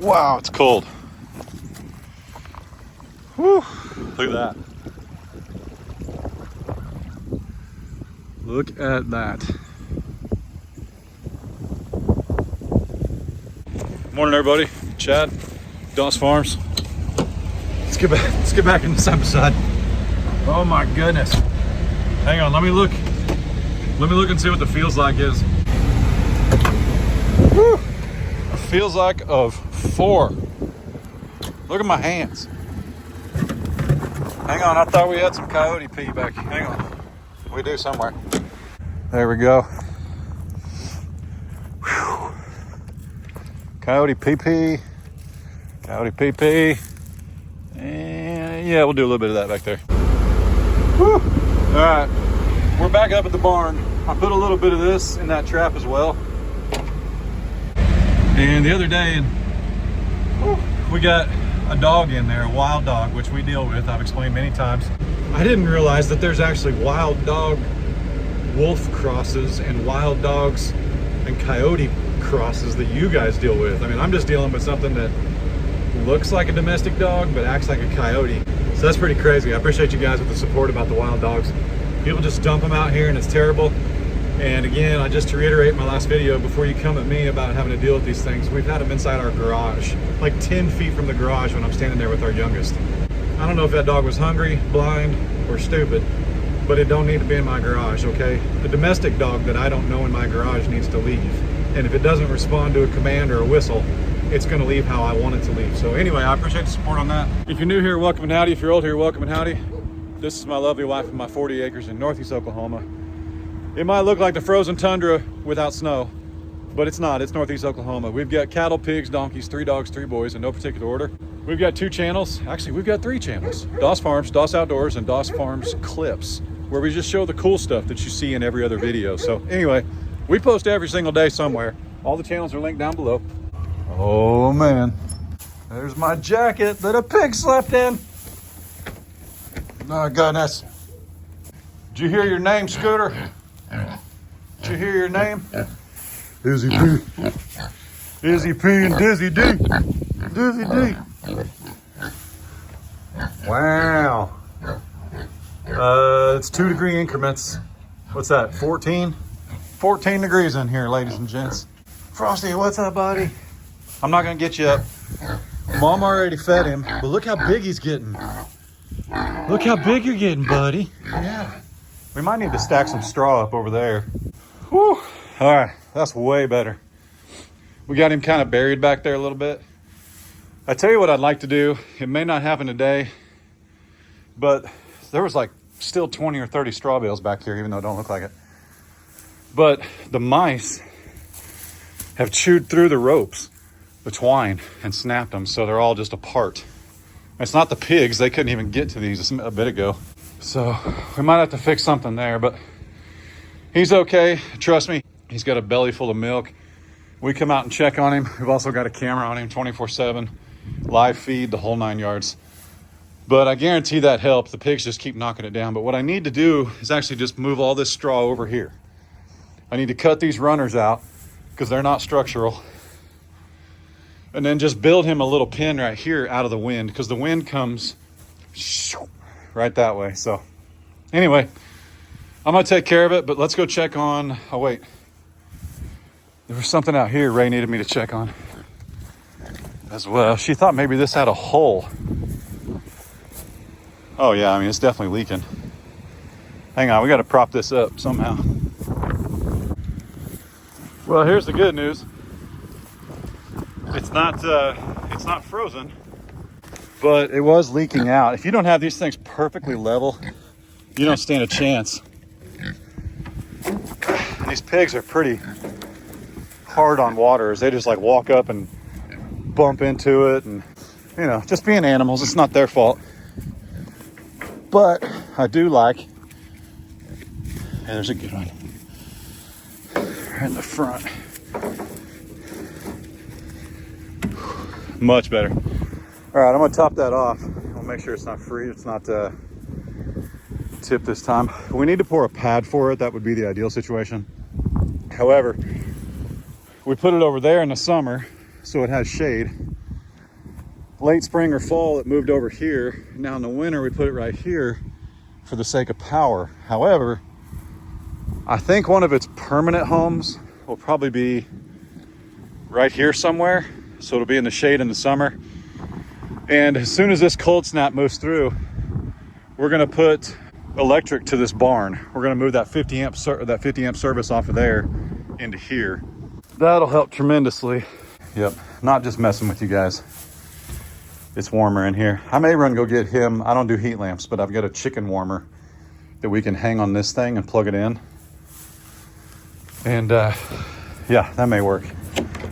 Wow, it's cold. Whew, look at that. Look at that. Morning, everybody. Chad, Doss Farms. Let's get back in this episode. Oh my goodness. Hang on, let me look and see what the feels like is. Whew. It feels like of 4. Look at my hands. Hang on, I thought we had some coyote pee back here. Hang on. We do somewhere. There we go. Whew. Coyote pee. Coyote pee. And yeah, we'll do a little bit of that back there. Whew. All right, we're back up at the barn. I put a little bit of this in that trap as well. And the other day, we got a dog in there, a wild dog, which we deal with. I've explained many times. I didn't realize that there's actually wild dog wolf crosses and wild dogs and coyote crosses that you guys deal with. I mean, I'm just dealing with something that looks like a domestic dog but acts like a coyote. So that's pretty crazy. I appreciate you guys with the support about the wild dogs. People just dump them out here and it's terrible. And again, just to reiterate my last video, before you come at me about having to deal with these things, we've had them inside our garage, like 10 feet from the garage when I'm standing there with our youngest. I don't know if that dog was hungry, blind, or stupid, but it don't need to be in my garage, okay? The domestic dog that I don't know in my garage needs to leave. And if it doesn't respond to a command or a whistle, it's gonna leave how I want it to leave. So anyway, I appreciate the support on that. If you're new here, welcome and howdy. If you're old here, welcome and howdy. This is my lovely wife and my 40 acres in Northeast Oklahoma. It might look like the frozen tundra without snow, but it's not. It's Northeast Oklahoma. We've got cattle, pigs, donkeys, 3 dogs, 3 boys in no particular order. We've got 2 channels. Actually, we've got 3 channels. Doss Farms, Doss Outdoors, and Doss Farms Clips, where we just show the cool stuff that you see in every other video. So anyway, we post every single day somewhere. All the channels are linked down below. Oh man, there's my jacket that a pig slept in. Oh goodness. Did you hear your name, Scooter? Did you hear your name? Izzy P. Izzy P and Dizzy D. Dizzy D. Wow. It's 2-degree increments. What's that, 14? 14 degrees in here, ladies and gents. Frosty, what's up, buddy? I'm not gonna get you up. Mom already fed him, but look how big he's getting. Look how big you're getting, buddy. Yeah. We might need to stack some straw up over there. Whew. All right, that's way better. We got him kind of buried back there a little bit. I tell you what I'd like to do. It may not happen today, but there was like still 20 or 30 straw bales back here, even though it don't look like it. But the mice have chewed through the ropes, the twine, and snapped them, so they're all just apart. It's not the pigs. They couldn't even get to these a bit ago. So we might have to fix something there, but he's okay. Trust me, he's got a belly full of milk. We come out and check on him. We've also got a camera on him 24/7, live feed, the whole 9 yards. But I guarantee that helps. The pigs just keep knocking it down. But what I need to do is actually just move all this straw over here. I need to cut these runners out because they're not structural. And then just build him a little pen right here out of the wind, because the wind comes right that way. So anyway, I'm gonna take care of it, but let's go check on, oh wait, there was something out here Ray needed me to check on as well. She thought maybe this had a hole. Oh yeah, I mean, it's definitely leaking. Hang on, we got to prop this up somehow. Well, here's the good news. It's not frozen, but it was leaking out. If you don't have these things perfectly level, you don't stand a chance. These pigs are pretty hard on water, as they just like walk up and bump into it, and you know, just being animals, it's not their fault. But I do like, and there's a good one right in the front. Much better. All right, I'm gonna top that off. I'll make sure it's not free. It's not tipped this time. We need to pour a pad for it. That would be the ideal situation. However, we put it over there in the summer so it has shade, late spring or fall, it moved over here. Now in the winter, we put it right here for the sake of power. However, I think one of its permanent homes will probably be right here somewhere. So it'll be in the shade in the summer. And as soon as this cold snap moves through, we're gonna put electric to this barn. We're gonna move that 50 amp service off of there into here. That'll help tremendously. Yep, not just messing with you guys. It's warmer in here. I may run go get him. I don't do heat lamps, but I've got a chicken warmer that we can hang on this thing and plug it in. And yeah, that may work.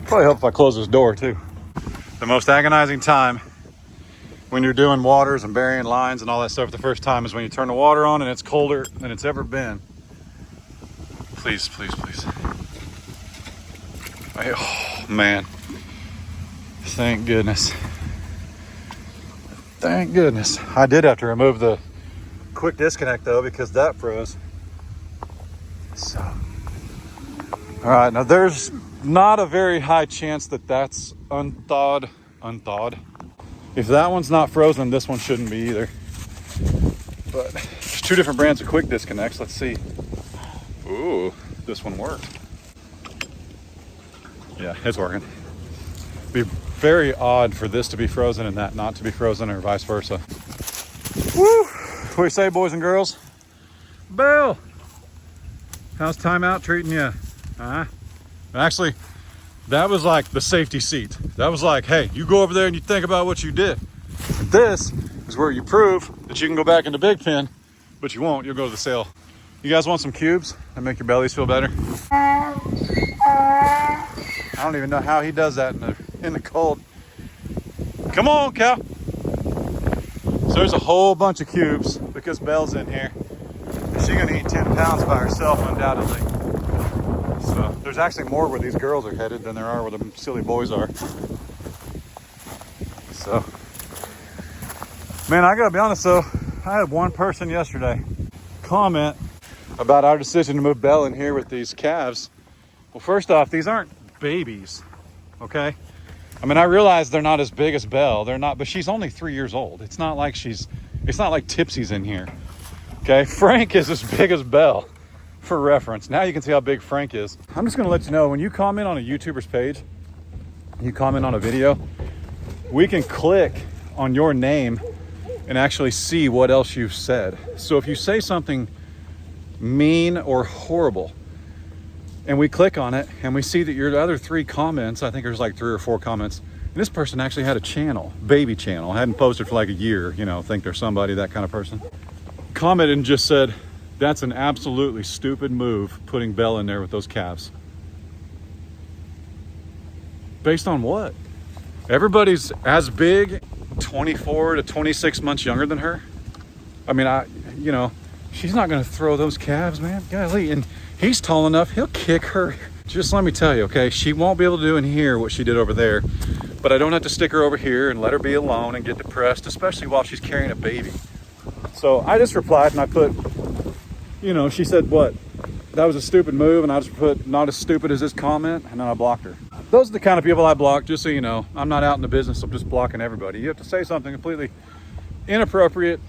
Probably help if I close this door too. The most agonizing time when you're doing waters and burying lines and all that stuff the first time is when you turn the water on and it's colder than it's ever been. Please, please, please. Oh man, thank goodness. Thank goodness. I did have to remove the quick disconnect though because that froze. So, all right, now there's not a very high chance that that's unthawed. If that one's not frozen, this one shouldn't be either. But there's two different brands of quick disconnects. Let's see. Ooh, this one worked. Yeah, it's working. Be very odd for this to be frozen and that not to be frozen, or vice versa. Woo! What do you say, boys and girls? Bill, how's timeout treating you? Actually, that was like the safety seat. That was like, hey, you go over there and you think about what you did. And this is where you prove that you can go back into Big Pen, but you won't. You'll go to the sale. You guys want some cubes that make your bellies feel better? I don't even know how he does that in the cold. Come on, cow. So there's a whole bunch of cubes because Belle's in here. She's gonna eat 10 pounds by herself, undoubtedly. So there's actually more where these girls are headed than there are where the silly boys are. So, man, I gotta be honest though, I had one person yesterday comment about our decision to move Belle in here with these calves. Well, first off, these aren't babies, okay? I mean, I realize they're not as big as Belle. They're not, but she's only 3 years old. It's not like Tipsy's in here, okay? Frank is as big as Belle, for reference. Now you can see how big Frank is. I'm just gonna let you know, when you comment on a YouTuber's page, you comment on a video, we can click on your name and actually see what else you've said. So if you say something mean or horrible, and we click on it and we see that your other 3 comments, I think there's like 3 or 4 comments, and this person actually had a channel, baby channel, hadn't posted for like a year, you know, think they're somebody, that kind of person, commented and just said, that's an absolutely stupid move, putting Belle in there with those calves. Based on what? Everybody's as big, 24 to 26 months younger than her. I mean, you know, she's not gonna throw those calves, man. Golly, and he's tall enough, he'll kick her. Just let me tell you, okay, she won't be able to do in here what she did over there, but I don't have to stick her over here and let her be alone and get depressed, especially while she's carrying a baby. So I just replied and I put, you know, she said, what? That was a stupid move, and I just put, not as stupid as this comment, and then I blocked her. Those are the kind of people I block, just so you know. I'm not out in the business of just blocking everybody. You have to say something completely inappropriate,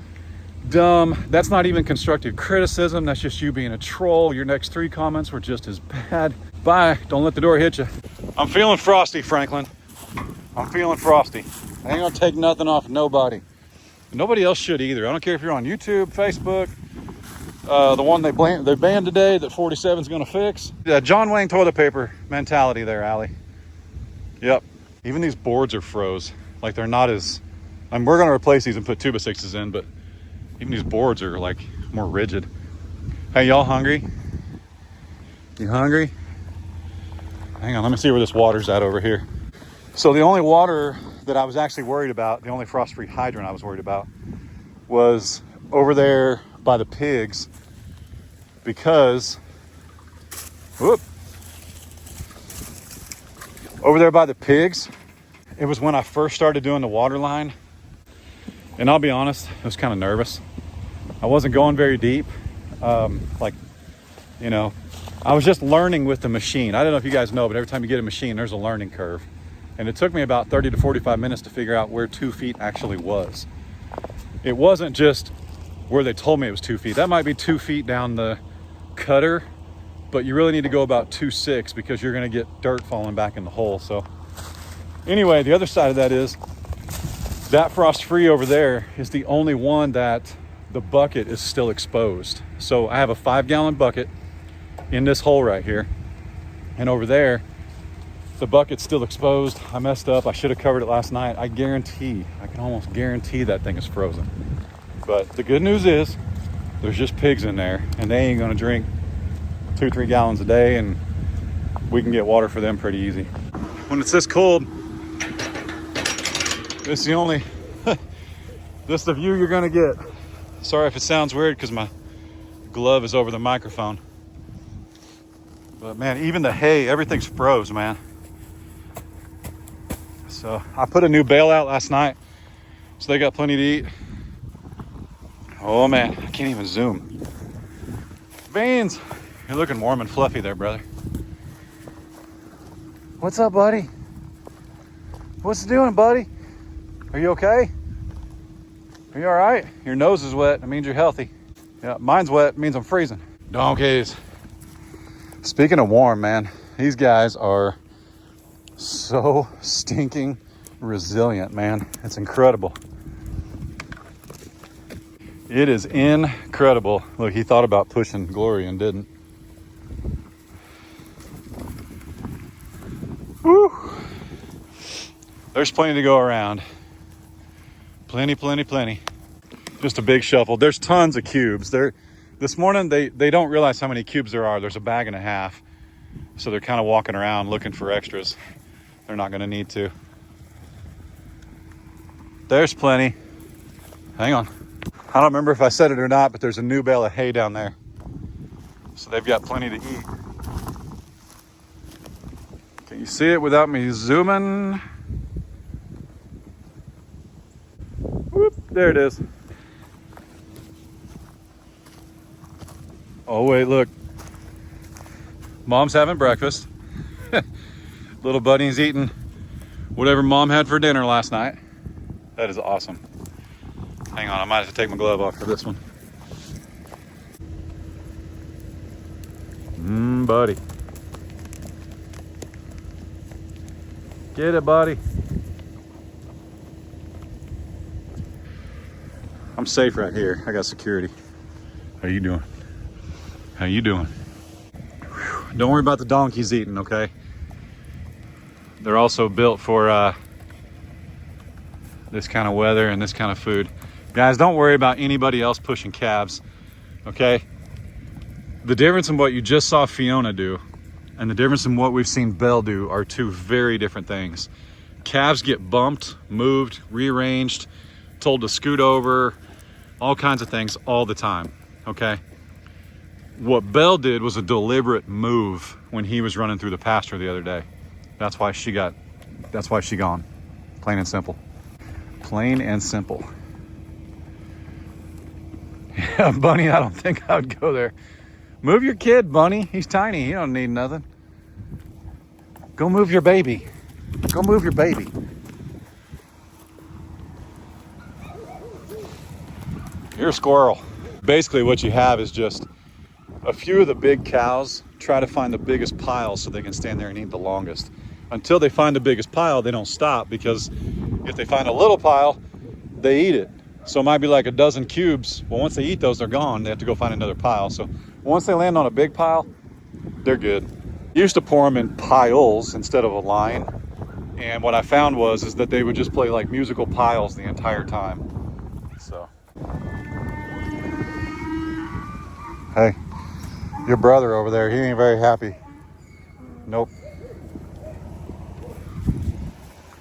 dumb. That's not even constructive criticism. That's just you being a troll. Your next 3 comments were just as bad. Bye. Don't let the door hit you. I'm feeling frosty, Franklin. I'm feeling frosty. I ain't gonna take nothing off of nobody. Nobody else should either. I don't care if you're on YouTube, Facebook, the one they banned today that 47's gonna fix. Yeah, John Wayne toilet paper mentality there, Allie. Yep. Even these boards are froze. Like they're not as, I mean, we're gonna replace these and put 2x6s in, but even these boards are like more rigid. Hey, y'all hungry? You hungry? Hang on, let me see where this water's at over here. So the only water that I was actually worried about, the only frost-free hydrant I was worried about, was over there by the pigs, because, whoop, over there by the pigs, it was when I first started doing the water line. And I'll be honest, I was kind of nervous. I wasn't going very deep. Like, you know, I was just learning with the machine. I don't know if you guys know, but every time you get a machine, there's a learning curve. And it took me about 30 to 45 minutes to figure out where 2 feet actually was. It wasn't just where they told me it was 2 feet. That might be 2 feet down the cutter, but you really need to go about 2.6 because you're gonna get dirt falling back in the hole. So anyway, the other side of that is that frost free over there is the only one that the bucket is still exposed. So I have a 5-gallon bucket in this hole right here, and over there the bucket's still exposed. I messed up. I should have covered it last night. I can almost guarantee that thing is frozen. But the good news is there's just pigs in there, and they ain't gonna drink 2-3 gallons a day, and we can get water for them pretty easy. When it's this cold, this is the only this is the view you're gonna get. Sorry if it sounds weird because my glove is over the microphone. But man, even the hay, everything's froze, man. So I put a new bale out last night, so they got plenty to eat. Oh man, I can't even zoom. Beans, you're looking warm and fluffy there, brother. What's up, buddy? What's it doing, buddy? Are you okay? Are you all right? Your nose is wet. It means you're healthy. Yeah, mine's wet. It means I'm freezing. Donkeys. Speaking of warm, man, these guys are so stinking resilient, man. It's incredible. It is incredible. Look, he thought about pushing Glory and didn't. Woo! There's plenty to go around. Plenty. Just a big shuffle. There's tons of cubes. This morning, they don't realize how many cubes there are. There's a bag and a half. So they're kind of walking around looking for extras. They're not going to need to. There's plenty. Hang on. I don't remember if I said it or not, but there's a new bale of hay down there. So they've got plenty to eat. Can you see it without me zooming? Whoop, there it is. Oh wait, look. Mom's having breakfast. Little buddy's eating whatever mom had for dinner last night. That is awesome. Hang on, I might have to take my glove off for this one. Buddy. Get it, buddy. I'm safe right here. I got security. How you doing? How you doing? Whew. Don't worry about the donkeys eating, okay? They're also built for this kind of weather and this kind of food. Guys, don't worry about anybody else pushing calves, okay? The difference in what you just saw Fiona do and the difference in what we've seen Belle do are two very different things. Calves get bumped, moved, rearranged, told to scoot over, all kinds of things all the time, okay? What Belle did was a deliberate move when he was running through the pasture the other day. That's why she gone. Plain and simple. Plain and simple. Yeah, Bunny, I don't think I would go there. Move your kid, Bunny. He's tiny. He don't need nothing. Go move your baby. Go move your baby. You're a squirrel. Basically what you have is just a few of the big cows try to find the biggest pile so they can stand there and eat the longest. Until they find the biggest pile, they don't stop, because if they find a little pile, they eat it. So it might be like a dozen cubes. Well, once they eat those, they're gone. They have to go find another pile. So once they land on a big pile, they're good. Used to pour them in piles instead of a line. And what I found is that they would just play like musical piles the entire time. So. Hey, your brother over there, he ain't very happy. Nope.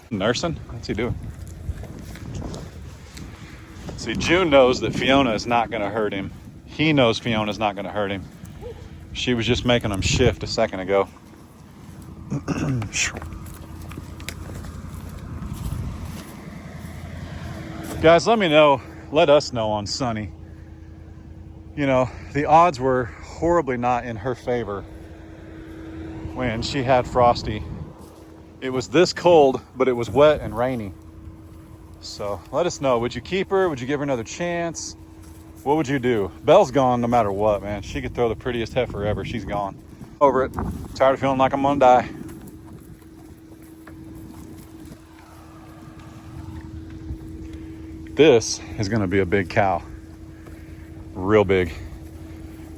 Nursing? What's he doing? See, June knows that Fiona is not going to hurt him. He knows Fiona's not going to hurt him. She was just making him shift a second ago. Guys, let us know on Sunny. You know, the odds were horribly not in her favor when she had Frosty It was this cold, but it was wet and rainy. So let us know. Would you keep her? Would you give her another chance? What would you do? Belle's gone no matter what, man. She could throw the prettiest heifer ever. She's gone. Over it. Tired of feeling like I'm gonna die. This is gonna be a big cow. Real big.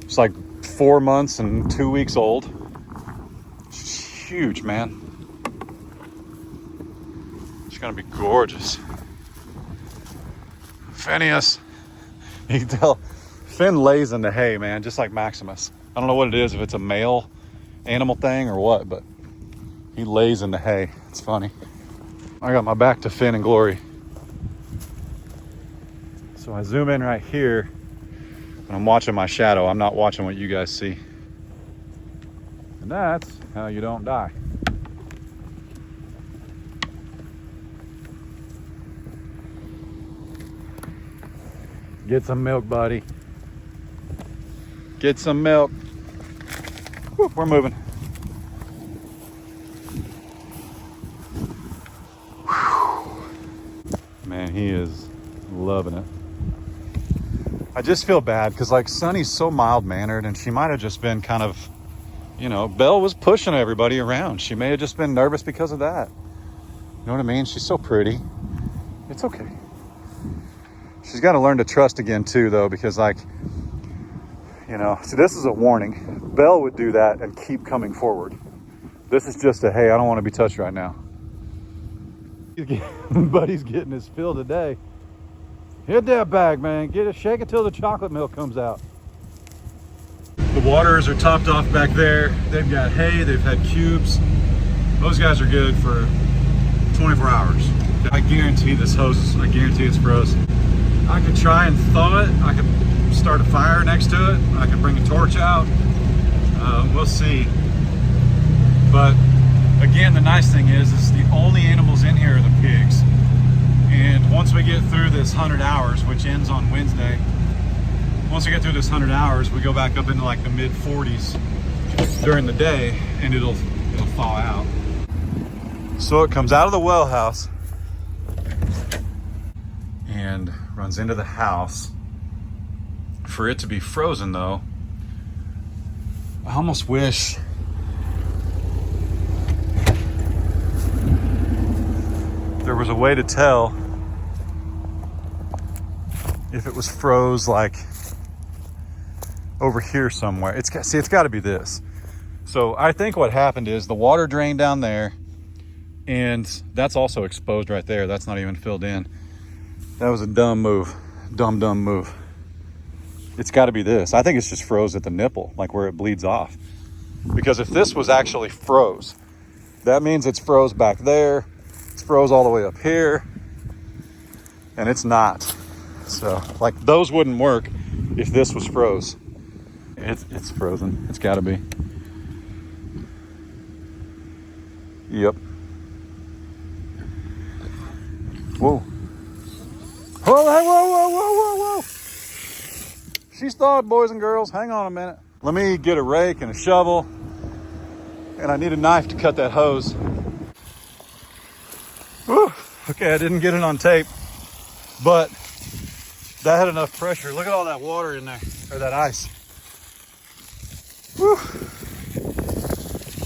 It's like 4 months and 2 weeks old. She's huge, man. She's gonna be gorgeous. Phineas. You can tell Finn lays in the hay, man, just like Maximus. I don't know what it is, if it's a male animal thing or what, but he lays in the hay. It's funny. I got my back to Finn and Glory. So I zoom in right here and I'm watching my shadow. I'm not watching what you guys see. And that's how you don't die. Get some milk, buddy. Get some milk. Whew, we're moving. Whew. Man, he is loving it. I just feel bad because like Sunny's so mild-mannered and she might have just been kind of, you know, Belle was pushing everybody around. She may have just been nervous because of that. You know what I mean? She's so pretty. It's okay. She's got to learn to trust again too, though, because like, you know, so this is a warning. Belle would do that and keep coming forward. This is just a, hey, I don't want to be touched right now. Buddy's getting his fill today. Hit that bag, man. Get it, shake it till the chocolate milk comes out. The waters are topped off back there. They've got hay, they've had cubes. Those guys are good for 24 hours. I guarantee this hose, I guarantee it's froze. I could try and thaw it. I could start a fire next to it. I could bring a torch out. We'll see. But again, the nice thing is the only animals in here are the pigs. And once we get through this 100 hours, which ends on Wednesday, once we get through this 100 hours, we go back up into like the mid 40s during the day, and it'll thaw out. So it comes out of the well house and runs into the house. For it to be frozen though, I almost wish there was a way to tell if it was froze like over here somewhere. It's got to be this. So I think what happened is the water drained down there, and that's also exposed right there. That's not even filled in. That was a dumb move. Dumb move. It's got to be this. I think it's just froze at the nipple, like where it bleeds off. Because if this was actually froze, that means it's froze back there. It's froze all the way up here. And it's not. So, like, those wouldn't work if this was froze. It's frozen. It's got to be. Yep. Whoa. Whoa. She's thawed, boys and girls. Hang on a minute. Let me get a rake and a shovel. And I need a knife to cut that hose. Whew. Okay, I didn't get it on tape. But that had enough pressure. Look at all that water in there. Or that ice. Whew.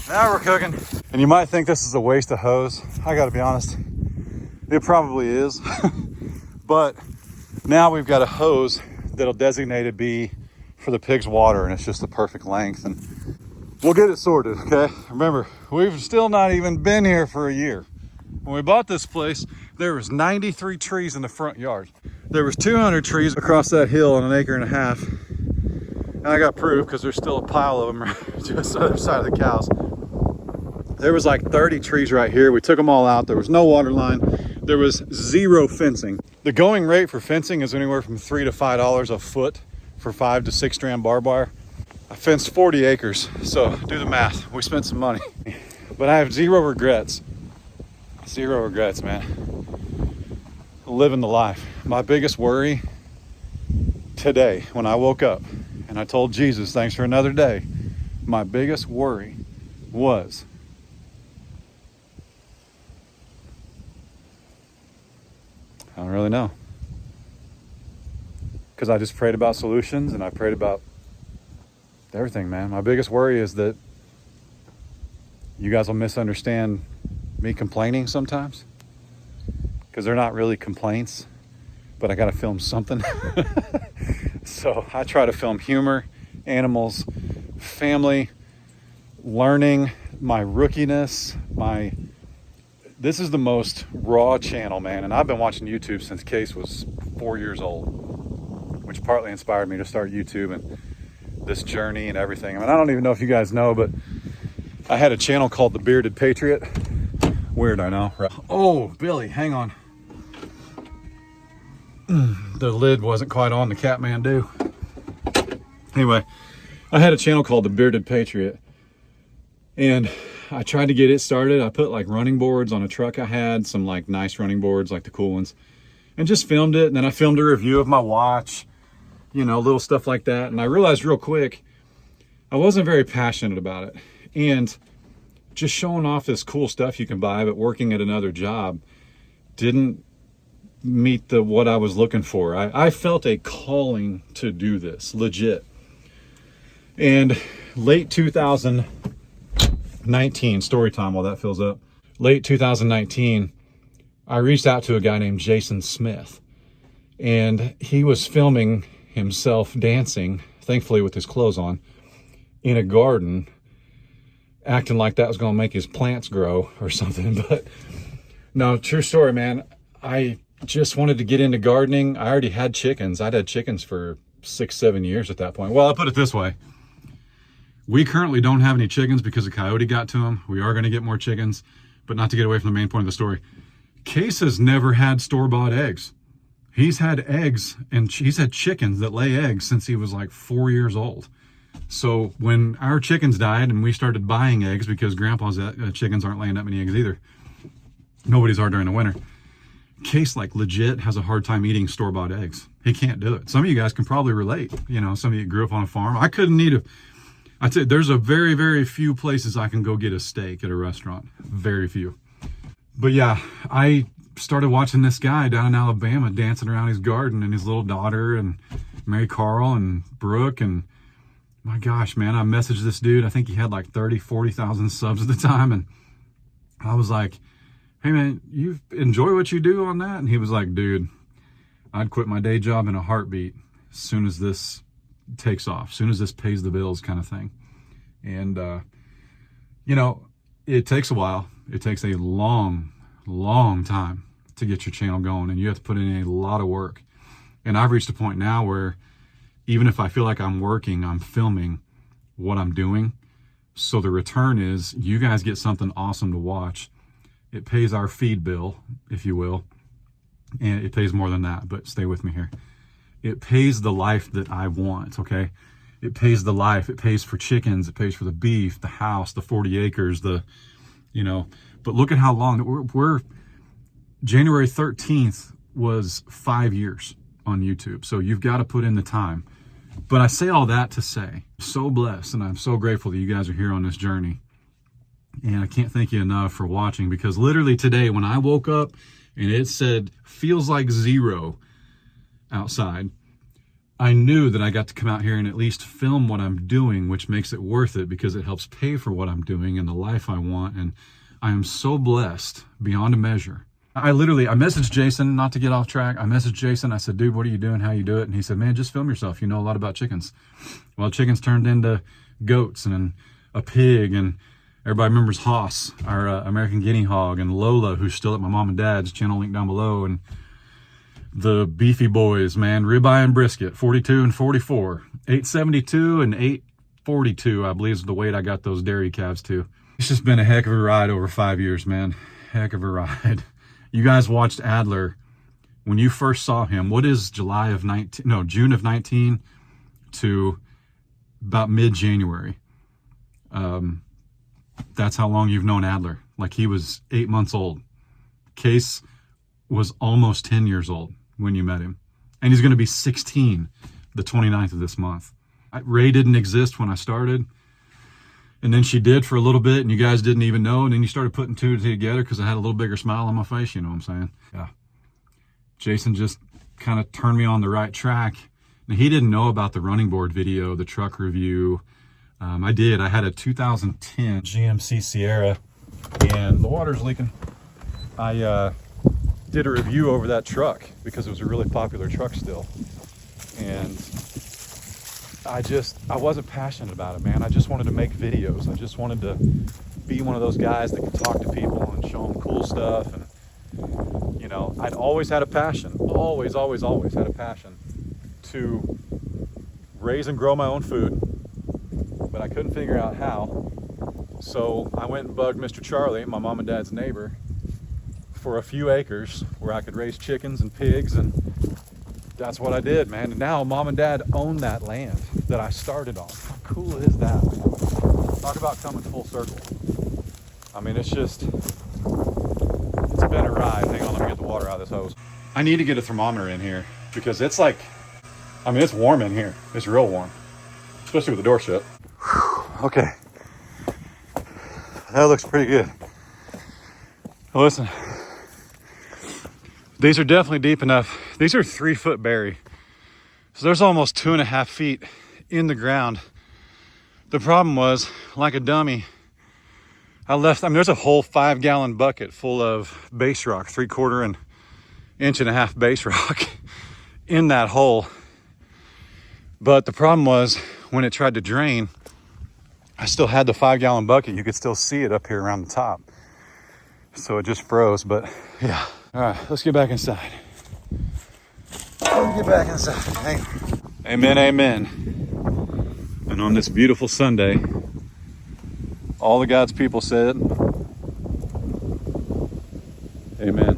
Now we're cooking. And you might think this is a waste of hose. I gotta be honest. It probably is. But now we've got a hose that'll designated be for the pig's water, and it's just the perfect length, and we'll get it sorted. Okay, remember, we've still not even been here for a year. When we bought this place, there was 93 trees in the front yard. There was 200 trees across that hill on an acre and a half, and I got proof because there's still a pile of them right just the other side of the cows. There was like 30 trees right here. We took them all out. There was no water line. There was zero fencing. The going rate for fencing is anywhere from $3 to $5 a foot for 5 to 6 strand barbed wire. I fenced 40 acres, so do the math. We spent some money, but I have zero regrets. Zero regrets, man. Living the life. My biggest worry today, when I woke up and I told Jesus, thanks for another day, my biggest worry was I don't really know. Because I just prayed about solutions and I prayed about everything, man. My biggest worry is that you guys will misunderstand me complaining sometimes. Because they're not really complaints, but I got to film something. So I try to film humor, animals, family, learning, my rookiness, this is the most raw channel, man. And I've been watching YouTube since Case was 4 years old, which partly inspired me to start YouTube and this journey and everything. I mean, I don't even know if you guys know, but I had a channel called The Bearded Patriot. Weird, I know. Oh, Billy, hang on. The lid wasn't quite on the Catmandu. Anyway, I had a channel called The Bearded Patriot, and I tried to get it started. I put like running boards on a truck I had, some like nice running boards, like the cool ones, and just filmed it. And then I filmed a review of my watch, you know, little stuff like that. And I realized real quick, I wasn't very passionate about it. And just showing off this cool stuff you can buy, but working at another job didn't meet what I was looking for. I felt a calling to do this, legit. And late 2019, story time while that fills up. Late 2019, I reached out to a guy named Jason Smith, and he was filming himself dancing, thankfully with his clothes on, in a garden, acting like that was going to make his plants grow or something. But no, true story, man. I just wanted to get into gardening. I already had chickens. I'd had chickens for 6-7 years at that point. Well, I'll put it this way. We currently don't have any chickens because a coyote got to them. We are going to get more chickens, but not to get away from the main point of the story. Case has never had store-bought eggs. He's had eggs and he's had chickens that lay eggs since he was like 4 years old. So when our chickens died and we started buying eggs, because grandpa's chickens aren't laying that many eggs either. Nobody's are during the winter. Case like legit has a hard time eating store-bought eggs. He can't do it. Some of you guys can probably relate. You know, some of you grew up on a farm. I couldn't eat I'd say there's a very, very few places I can go get a steak at a restaurant. Very few. But yeah, I started watching this guy down in Alabama dancing around his garden, and his little daughter and Mary Carl and Brooke, and my gosh, man, I messaged this dude. I think he had like 40,000 subs at the time. And I was like, hey man, you enjoy what you do on that? And he was like, dude, I'd quit my day job in a heartbeat as soon as this takes off, as soon as this pays the bills, kind of thing. And, you know, it takes a while. It takes a long time to get your channel going, and you have to put in a lot of work. And I've reached a point now where even if I feel like I'm working, I'm filming what I'm doing. So the return is you guys get something awesome to watch. It pays our feed bill, if you will. And it pays more than that, but stay with me here. It pays the life that I want, okay? It pays the life. It pays for chickens. It pays for the beef, the house, the 40 acres, you know. But look at how long. We're January 13th was 5 years on YouTube. So you've got to put in the time. But I say all that to say, I'm so blessed and I'm so grateful that you guys are here on this journey. And I can't thank you enough for watching, because literally today when I woke up and it said, feels like 0 outside, I knew that I got to come out here and at least film what I'm doing, which makes it worth it because it helps pay for what I'm doing and the life I want. And I am so blessed beyond a measure. I messaged Jason, not to get off track. I messaged Jason. I said, dude, what are you doing? How you do it? And he said, man, just film yourself. You know a lot about chickens. Well, chickens turned into goats and a pig, and everybody remembers Haas, our American guinea hog, and Lola, who's still at my mom and dad's, channel link down below, and the beefy boys, man, ribeye and brisket, 42 and 44, 872 and 842, I believe is the weight I got those dairy calves to. It's just been a heck of a ride over 5 years, man. Heck of a ride. You guys watched Adler when you first saw him. What is June of 19 to about mid-January? That's how long you've known Adler. Like, he was 8 months old. Case was almost 10 years old when you met him. And he's going to be 16 the 29th of this month. Ray didn't exist when I started. And then she did for a little bit, and you guys didn't even know. And then you started putting two together because I had a little bigger smile on my face. You know what I'm saying? Yeah. Jason just kind of turned me on the right track. Now, he didn't know about the running board video, the truck review. I did. I had a 2010 GMC Sierra and the water's leaking. I did a review over that truck because it was a really popular truck still. And I wasn't passionate about it, man. I just wanted to make videos. I just wanted to be one of those guys that could talk to people and show them cool stuff. And, you know, I'd always had a passion, always had a passion to raise and grow my own food, but I couldn't figure out how. So I went and bugged Mr. Charlie, my mom and dad's neighbor, for a few acres where I could raise chickens and pigs, and that's what I did, man. And now mom and dad own that land that I started on. How cool is that, man? Talk about coming full circle. I mean, it's been a ride. Hang on, let me get the water out of this hose. I need to get a thermometer in here because it's like, I mean, it's warm in here. It's real warm, especially with the door shut. Whew, okay. That looks pretty good. Listen, these are definitely deep enough. These are 3-foot bury. So there's almost 2.5 feet in the ground. The problem was, like a dummy, there's a whole 5-gallon bucket full of base rock, 3/4 and 1.5 base rock in that hole. But the problem was when it tried to drain, I still had the 5-gallon bucket. You could still see it up here around the top. So it just froze, but yeah. All right, let's get back inside. Let's get back inside. Hang on. Amen, amen. And on this beautiful Sunday, all the God's people said, amen.